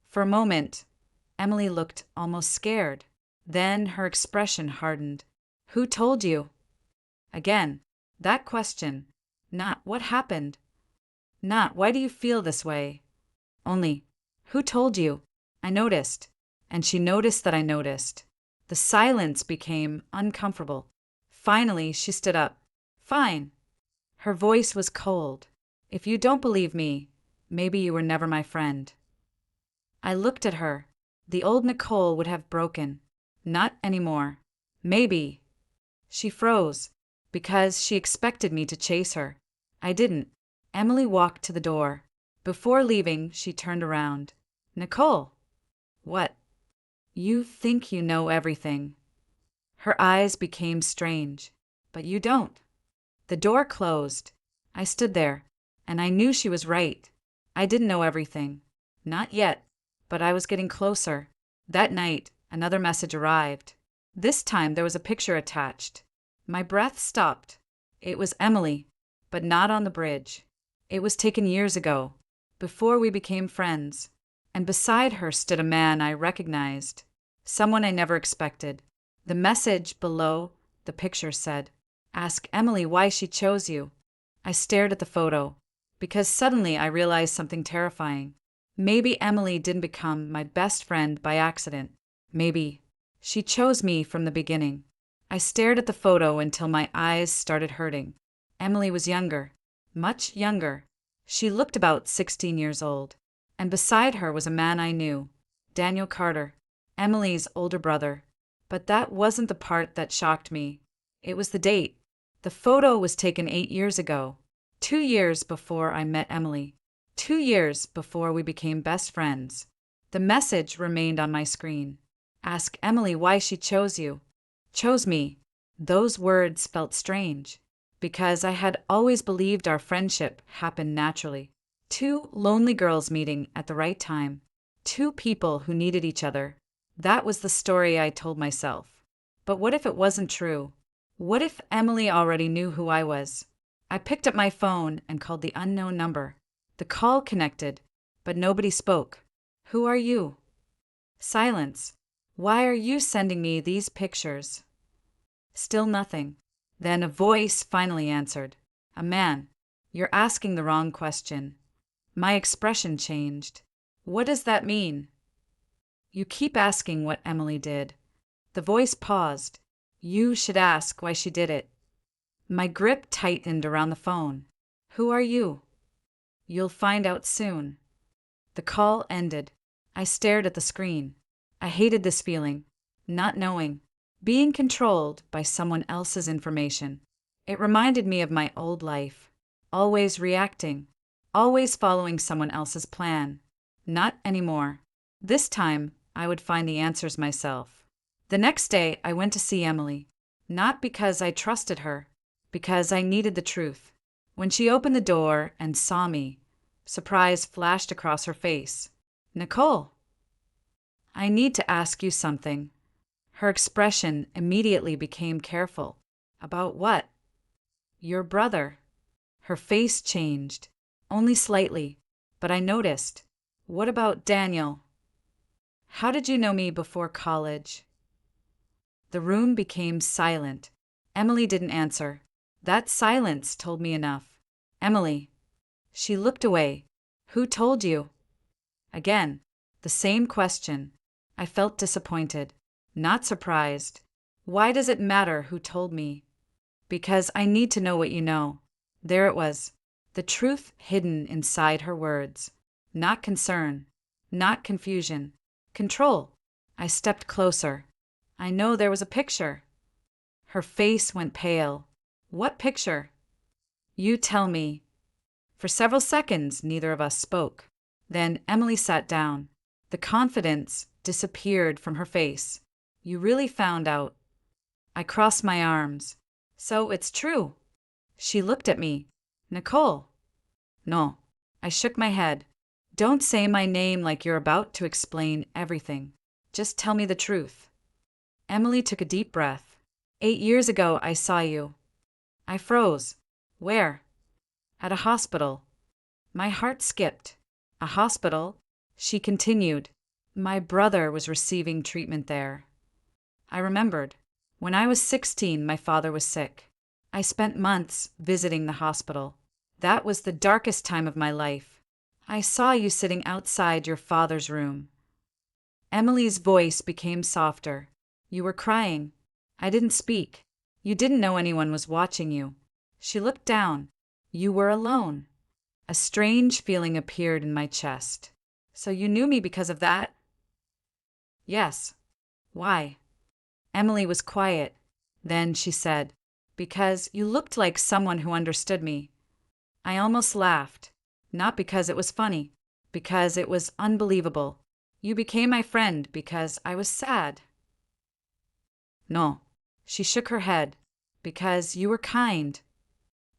For a moment, Emily looked almost scared. Then her expression hardened. Who told you? Again, that question. Not what happened. Not why do you feel this way. Only, who told you? I noticed. And she noticed that I noticed. The silence became uncomfortable. Finally, she stood up. Fine. Her voice was cold. If you don't believe me, maybe you were never my friend. I looked at her. The old Nicole would have broken. Not anymore. Maybe. She froze, because she expected me to chase her. I didn't. Emily walked to the door. Before leaving, she turned around. Nicole. What? You think you know everything. Her eyes became strange. but you don't. The door closed. I stood there, and I knew she was right. I didn't know everything. Not yet, but I was getting closer. That night, another message arrived. This time there was a picture attached. My breath stopped. It was Emily, but not on the bridge. It was taken years ago, before we became friends, and beside her stood a man I recognized, someone I never expected. The message below the picture said, "Ask Emily why she chose you." I stared at the photo, because suddenly I realized something terrifying. Maybe Emily didn't become my best friend by accident. Maybe she chose me from the beginning. I stared at the photo until my eyes started hurting. Emily was younger, much younger. She looked about 16 years old. And beside her was a man I knew, Daniel Carter, Emily's older brother. But that wasn't the part that shocked me. It was the date. The photo was taken 8 years ago, 2 years before I met Emily, 2 years before we became best friends. The message remained on my screen. Ask Emily why she chose you. Chose me. Those words felt strange, because I had always believed our friendship happened naturally. Two lonely girls meeting at the right time. Two people who needed each other. That was the story I told myself. But what if it wasn't true? What if Emily already knew who I was? I picked up my phone and called the unknown number. The call connected, but nobody spoke. Who are you? Silence. Why are you sending me these pictures? Still nothing. Then a voice finally answered. A man. You're asking the wrong question. My expression changed. What does that mean? You keep asking what Emily did. The voice paused. You should ask why she did it. My grip tightened around the phone. Who are you? You'll find out soon. The call ended. I stared at the screen. I hated this feeling. Not knowing. Being controlled by someone else's information. It reminded me of my old life. Always reacting. Always following someone else's plan. Not anymore. This time, I would find the answers myself. The next day, I went to see Emily. Not because I trusted her, because I needed the truth. When she opened the door and saw me, surprise flashed across her face. Nicole, I need to ask you something. Her expression immediately became careful. About what? Your brother. Her face changed. Only slightly, but I noticed. What about Daniel? How did you know me before college? The room became silent. Emily didn't answer. That silence told me enough. Emily. She looked away. Who told you? Again, the same question. I felt disappointed, not surprised. Why does it matter who told me? Because I need to know what you know. There it was. The truth hidden inside her words. Not concern. Not confusion. Control. I stepped closer. I know there was a picture. Her face went pale. What picture? You tell me. For several seconds, neither of us spoke. Then Emily sat down. The confidence disappeared from her face. You really found out. I crossed my arms. So it's true. She looked at me. Nicole. No. I shook my head. Don't say my name like you're about to explain everything. Just tell me the truth. Emily took a deep breath. 8 years ago, I saw you. I froze. Where? At a hospital. My heart skipped. A hospital? She continued. My brother was receiving treatment there. I remembered. When I was 16, my father was sick. I spent months visiting the hospital. That was the darkest time of my life. I saw you sitting outside your father's room. Emily's voice became softer. You were crying. I didn't speak. You didn't know anyone was watching you. She looked down. You were alone. A strange feeling appeared in my chest. So you knew me because of that? Yes. Why? Emily was quiet. Then she said, because you looked like someone who understood me. I almost laughed. Not because it was funny, because it was unbelievable. You became my friend because I was sad. No. She shook her head. Because you were kind.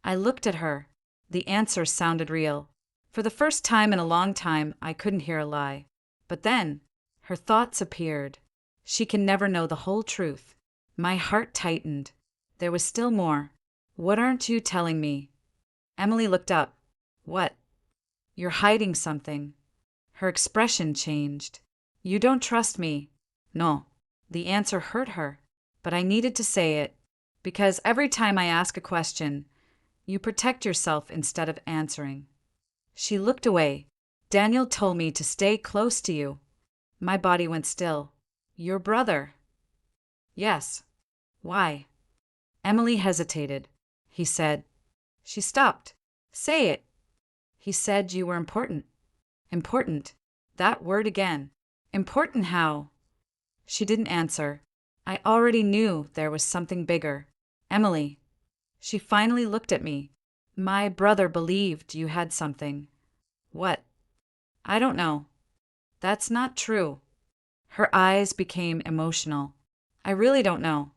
I looked at her. The answer sounded real. For the first time in a long time, I couldn't hear a lie. But then, her thoughts appeared. She can never know the whole truth. My heart tightened. There was still more. What aren't you telling me? Emily looked up. What? You're hiding something. Her expression changed. You don't trust me. No. The answer hurt her, but I needed to say it. Because every time I ask a question, you protect yourself instead of answering. She looked away. Daniel told me to stay close to you. My body went still. Your brother? Yes. Why? Emily hesitated. He said. She stopped. Say it. He said you were important. Important. That word again. Important how? She didn't answer. I already knew there was something bigger. Emily. She finally looked at me. My brother believed you had something. What? I don't know. That's not true. Her eyes became emotional. I really don't know.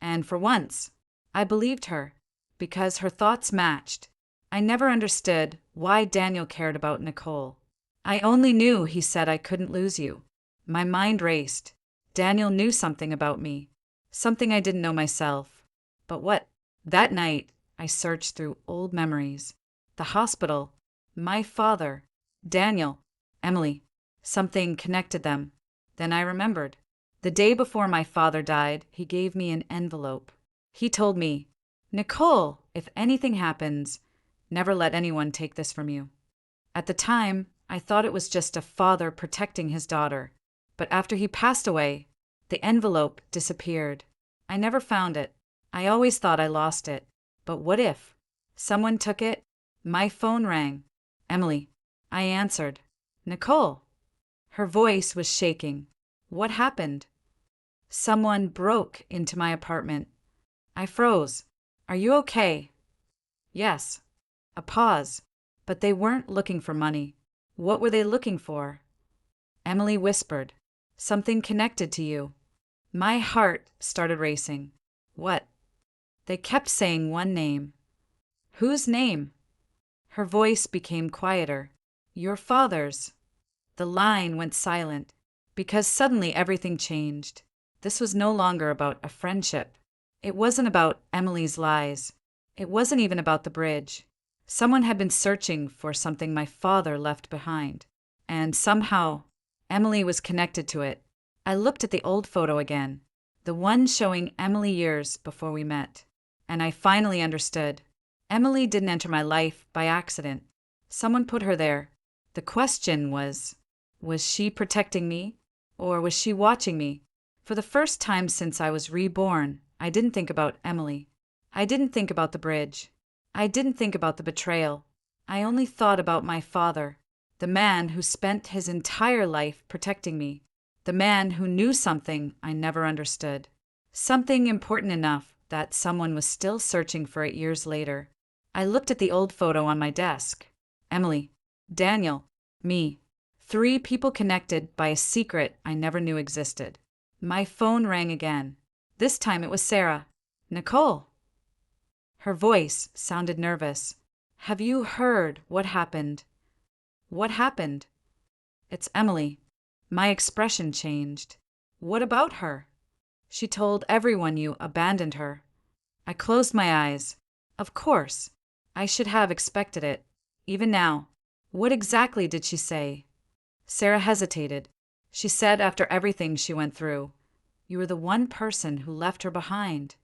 And for once, I believed her, because her thoughts matched. I never understood why Daniel cared about Nicole. I only knew he said I couldn't lose you. My mind raced. Daniel knew something about me, something I didn't know myself. But what? That night, I searched through old memories. The hospital, my father, Daniel, Emily. Something connected them. Then I remembered. The day before my father died, he gave me an envelope. He told me, Nicole, if anything happens, never let anyone take this from you. At the time, I thought it was just a father protecting his daughter. But after he passed away, the envelope disappeared. I never found it. I always thought I lost it. But what if? Someone took it. My phone rang. Emily. I answered. Nicole. Her voice was shaking. What happened? Someone broke into my apartment. I froze. Are you okay? Yes. A pause. But they weren't looking for money. What were they looking for? Emily whispered. Something connected to you. My heart started racing. What? They kept saying one name. Whose name? Her voice became quieter. Your father's. The line went silent, because suddenly everything changed. This was no longer about a friendship. It wasn't about Emily's lies. It wasn't even about the bridge. Someone had been searching for something my father left behind. And somehow, Emily was connected to it. I looked at the old photo again, the one showing Emily years before we met. And I finally understood. Emily didn't enter my life by accident. Someone put her there. The question was she protecting me? Or was she watching me? For the first time since I was reborn, I didn't think about Emily. I didn't think about the bridge. I didn't think about the betrayal. I only thought about my father, the man who spent his entire life protecting me, the man who knew something I never understood, something important enough that someone was still searching for it years later. I looked at the old photo on my desk. Emily, Daniel, me. 3 people connected by a secret I never knew existed. My phone rang again. This time it was Sarah. Nicole. Her voice sounded nervous. Have you heard what happened? What happened? It's Emily. My expression changed. What about her? She told everyone you abandoned her. I closed my eyes. Of course. I should have expected it. Even now. What exactly did she say? Sarah hesitated. She said after everything she went through, you were the one person who left her behind.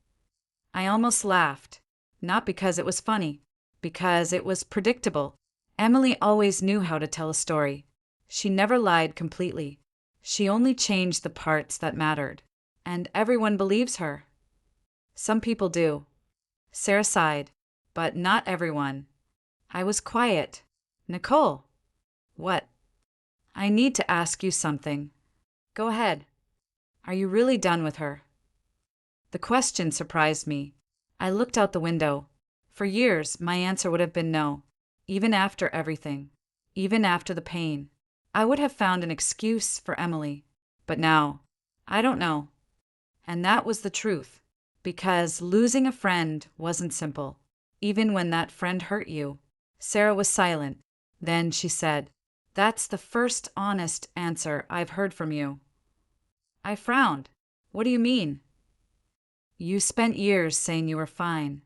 I almost laughed. Not because it was funny, because it was predictable. Emily always knew how to tell a story. She never lied completely. She only changed the parts that mattered. And everyone believes her. Some people do. Sarah sighed. But not everyone. I was quiet. Nicole. What? I need to ask you something. Go ahead. Are you really done with her? The question surprised me. I looked out the window. For years, my answer would have been no. Even after everything. Even after the pain. I would have found an excuse for Emily. But now, I don't know. And that was the truth. Because losing a friend wasn't simple, even when that friend hurt you. Sarah was silent. Then she said, "That's the first honest answer I've heard from you." I frowned. "What do you mean?" "You spent years saying you were fine."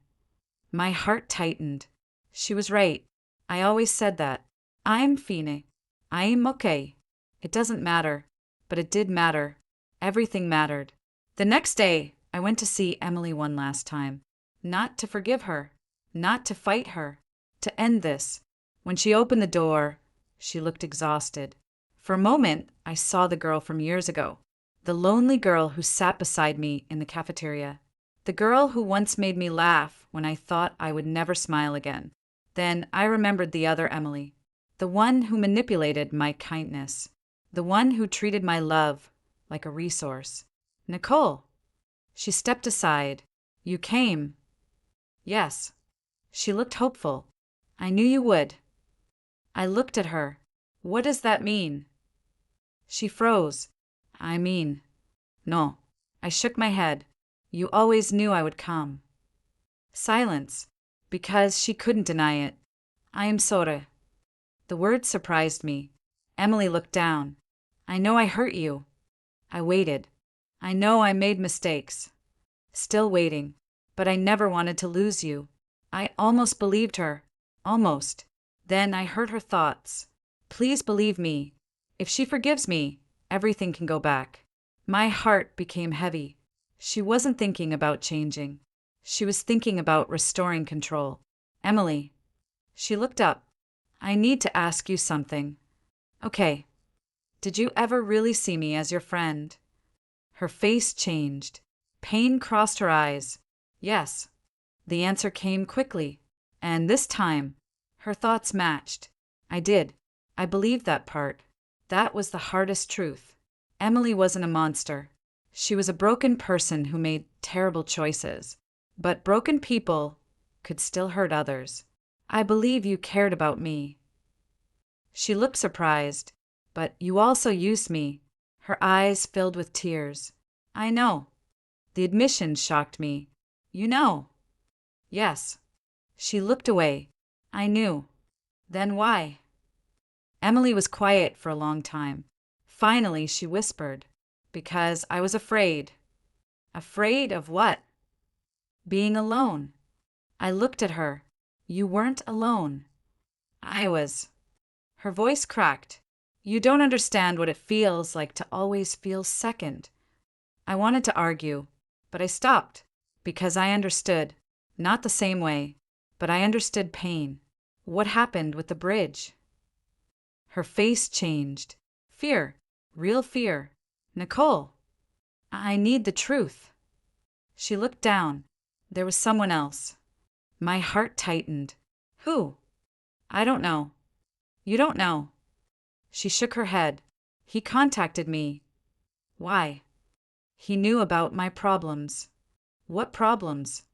My heart tightened. She was right. I always said that. I'm fine. I'm okay. It doesn't matter. But it did matter. Everything mattered. The next day, I went to see Emily one last time. Not to forgive her. Not to fight her. To end this. When she opened the door, she looked exhausted. For a moment, I saw the girl from years ago. The lonely girl who sat beside me in the cafeteria. The girl who once made me laugh when I thought I would never smile again. Then I remembered the other Emily. The one who manipulated my kindness. The one who treated my love like a resource. Nicole. She stepped aside. "You came." "Yes." She looked hopeful. "I knew you would." I looked at her. "What does that mean?" She froze. "I mean, no." I shook my head. "You always knew I would come." Silence. Because she couldn't deny it. "I am sorry." The word surprised me. Emily looked down. "I know I hurt you." I waited. "I know I made mistakes." Still waiting. "But I never wanted to lose you." I almost believed her. Almost. Then I heard her thoughts. "Please believe me. If she forgives me, everything can go back." My heart became heavy. She wasn't thinking about changing. She was thinking about restoring control. "Emily." She looked up. "I need to ask you something." "Okay. Did you ever really see me as your friend?" Her face changed. Pain crossed her eyes. "Yes." The answer came quickly. And this time, her thoughts matched. "I did. I believed that part." That was the hardest truth. Emily wasn't a monster. She was a broken person who made terrible choices. But broken people could still hurt others. "I believe you cared about me." She looked surprised. "But you also used me." Her eyes filled with tears. "I know." The admission shocked me. "You know?" "Yes." She looked away. "I knew." "Then why?" Emily was quiet for a long time. Finally, she whispered, "Because I was afraid." "Afraid of what?" "Being alone." I looked at her. "You weren't alone." "I was." Her voice cracked. "You don't understand what it feels like to always feel second." I wanted to argue, but I stopped, because I understood. Not the same way, but I understood pain. What happened with the bridge? Her face changed. Fear. Real fear. "Nicole." "I need the truth." She looked down. There was someone else. My heart tightened. "Who?" "I don't know." "You don't know?" She shook her head. "He contacted me." "Why?" "He knew about my problems." "What problems?"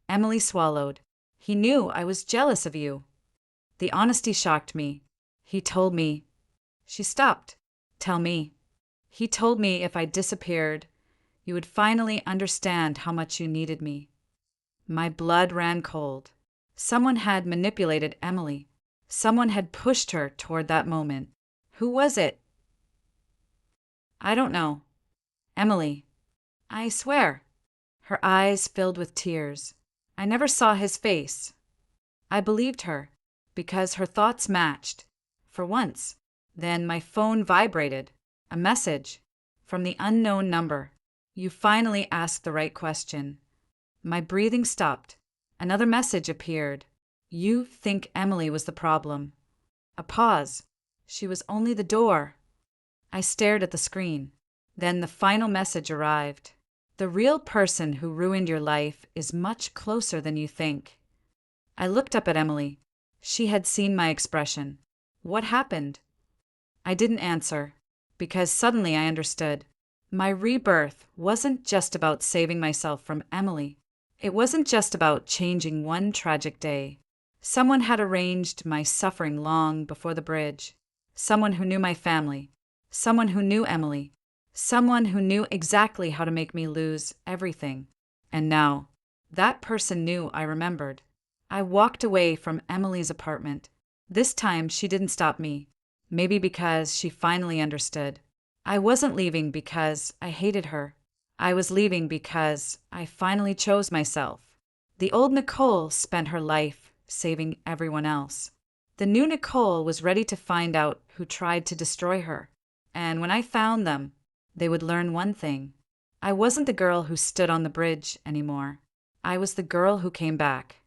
Emily swallowed. "He knew I was jealous of you." The honesty shocked me. "He told me." She stopped. "Tell me." "He told me if I disappeared, you would finally understand how much you needed me." My blood ran cold. Someone had manipulated Emily. Someone had pushed her toward that moment. Who was it? "I don't know." "Emily." "I swear." Her eyes filled with tears. "I never saw his face." I believed her, because her thoughts matched. For once. Then my phone vibrated. A message. From the unknown number. "You finally asked the right question." My breathing stopped. Another message appeared. "You think Emily was the problem." A pause. She was only the door. I stared at the screen. Then the final message arrived. "The real person who ruined your life is much closer than you think." I looked up at Emily. She had seen my expression. "What happened?" I didn't answer, because suddenly I understood. My rebirth wasn't just about saving myself from Emily. It wasn't just about changing one tragic day. Someone had arranged my suffering long before the bridge. Someone who knew my family. Someone who knew Emily. Someone who knew exactly how to make me lose everything. And now, that person knew I remembered. I walked away from Emily's apartment. This time, she didn't stop me. Maybe because she finally understood. I wasn't leaving because I hated her. I was leaving because I finally chose myself. The old Nicole spent her life saving everyone else. The new Nicole was ready to find out who tried to destroy her. And when I found them, they would learn one thing. I wasn't the girl who stood on the bridge anymore. I was the girl who came back.